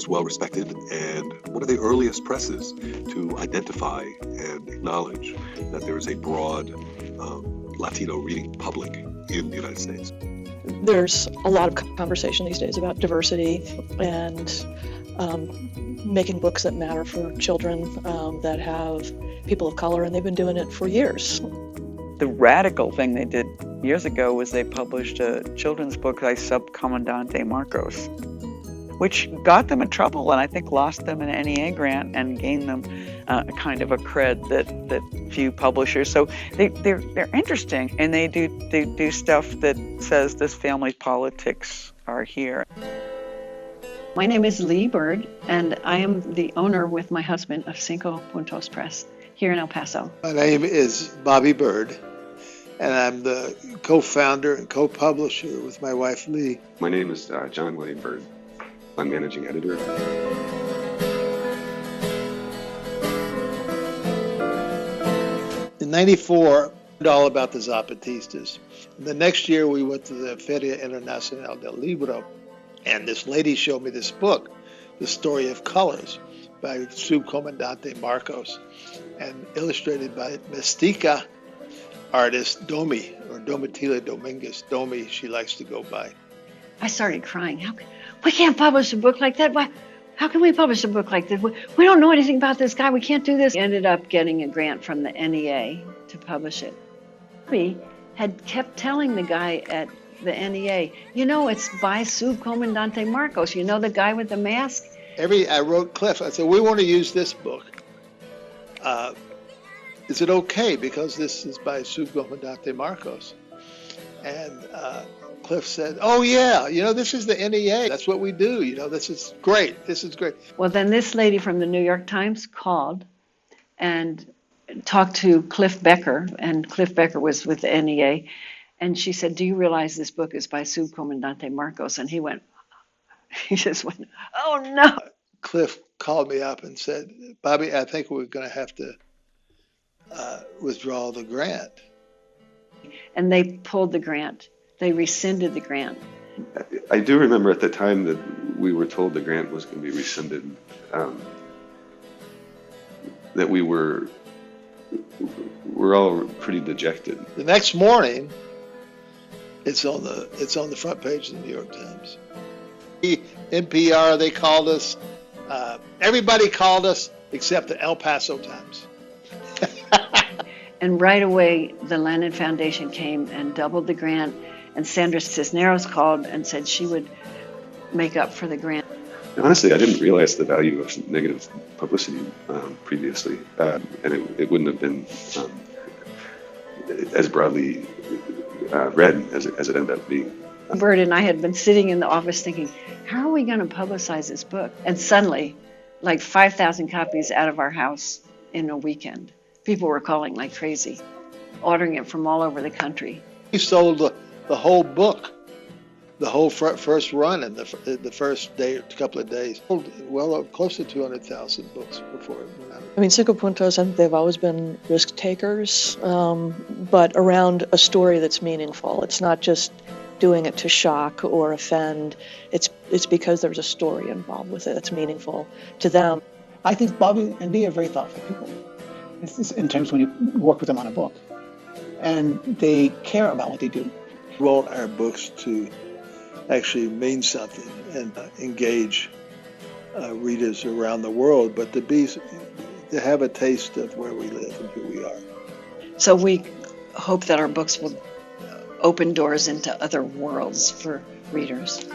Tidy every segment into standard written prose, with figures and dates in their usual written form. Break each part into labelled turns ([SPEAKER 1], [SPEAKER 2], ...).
[SPEAKER 1] most well-respected and one of the earliest presses to identify and acknowledge that there is a broad Latino reading public in the United States.
[SPEAKER 2] There's a lot of conversation these days about diversity and making books that matter for children that have people of color, and they've been doing it for years.
[SPEAKER 3] The radical thing they did years ago was they published a children's book by Subcomandante Marcos, which got them in trouble and I think lost them an NEA grant and gained them kind of a cred that few publishers. So they're interesting, and they do stuff that says this family politics are here.
[SPEAKER 4] My name is Lee Bird, and I am the owner with my husband of Cinco Puntos Press here in El Paso.
[SPEAKER 5] My name is Bobby Bird, and I'm the co-founder and co-publisher with my wife Lee.
[SPEAKER 1] My name is John William Bird. I'm managing editor.
[SPEAKER 5] In '94, all about the Zapatistas. The next year we went to the Feria Internacional del Libro, and this lady showed me this book, The Story of Colors, by Subcomandante Marcos, and illustrated by Mestica artist Domi, or Domitila Dominguez. Domi, she likes to go by.
[SPEAKER 4] I started crying. We can't publish a book like that. How can we publish a book like this? We don't know anything about this guy. We can't do this. We ended up getting a grant from the NEA to publish it. We had kept telling the guy at the NEA, it's by Subcomandante Marcos. You know, the guy with the mask?
[SPEAKER 5] I wrote Cliff, I said, we want to use this book. Is it okay? Because this is by Subcomandante Marcos. And Cliff said, oh yeah, this is the NEA. That's what we do. This is great. This is great.
[SPEAKER 4] Well, then this lady from the New York Times called and talked to Cliff Becker, and Cliff Becker was with the NEA. And she said, do you realize this book is by Subcomandante Marcos? And he just went, oh no.
[SPEAKER 5] Cliff called me up and said, Bobby, I think we're going to have to withdraw the grant.
[SPEAKER 4] And they pulled the grant. They rescinded the grant.
[SPEAKER 1] I do remember at the time that we were told the grant was going to be rescinded, that we're all pretty dejected.
[SPEAKER 5] The next morning, it's on the front page of the New York Times. NPR, they called us. Everybody called us except the El Paso Times.
[SPEAKER 4] And right away, the Landon Foundation came and doubled the grant. And Sandra Cisneros called and said she would make up for the grant.
[SPEAKER 1] Honestly, I didn't realize the value of negative publicity previously, and it wouldn't have been as broadly read as it ended up being.
[SPEAKER 4] Bert and I had been sitting in the office thinking, how are we going to publicize this book? And suddenly, like 5,000 copies out of our house in a weekend. People were calling like crazy, ordering it from all over the country.
[SPEAKER 5] We sold the whole book, the whole first run in the first couple of days. Well, close to 200,000 books before it went out.
[SPEAKER 2] I mean, Cinco Puntos, I think they've always been risk takers, but around a story that's meaningful. It's not just doing it to shock or offend. It's because there's a story involved with it that's meaningful to them.
[SPEAKER 6] I think Bobby and Dee are very thoughtful people. It's in terms when you work with them on a book. And they care about what they do.
[SPEAKER 5] We want our books to actually mean something and engage readers around the world, but to have a taste of where we live and who we are.
[SPEAKER 4] So we hope that our books will open doors into other worlds for readers.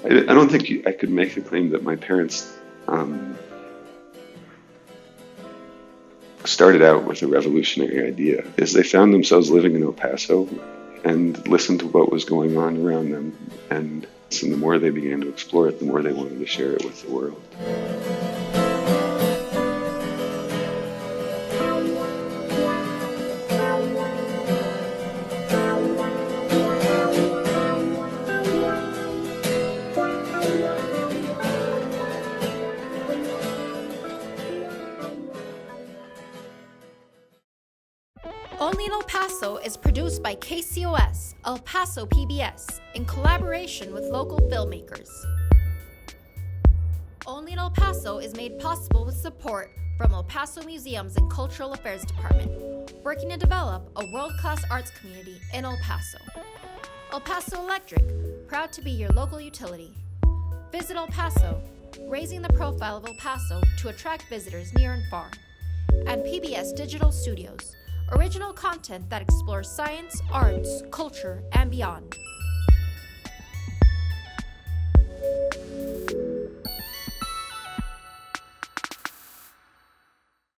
[SPEAKER 1] I don't think I could make the claim that my parents started out with a revolutionary idea. Is they found themselves living in El Paso and listened to what was going on around them, and the more they began to explore it, the more they wanted to share it with the world.
[SPEAKER 7] Only in El Paso is produced by KCOS, El Paso PBS, in collaboration with local filmmakers. Only in El Paso is made possible with support from El Paso Museums and Cultural Affairs Department, working to develop a world-class arts community in El Paso. El Paso Electric, proud to be your local utility. Visit El Paso, raising the profile of El Paso to attract visitors near and far. And PBS Digital Studios, original content that explores science, arts, culture, and beyond.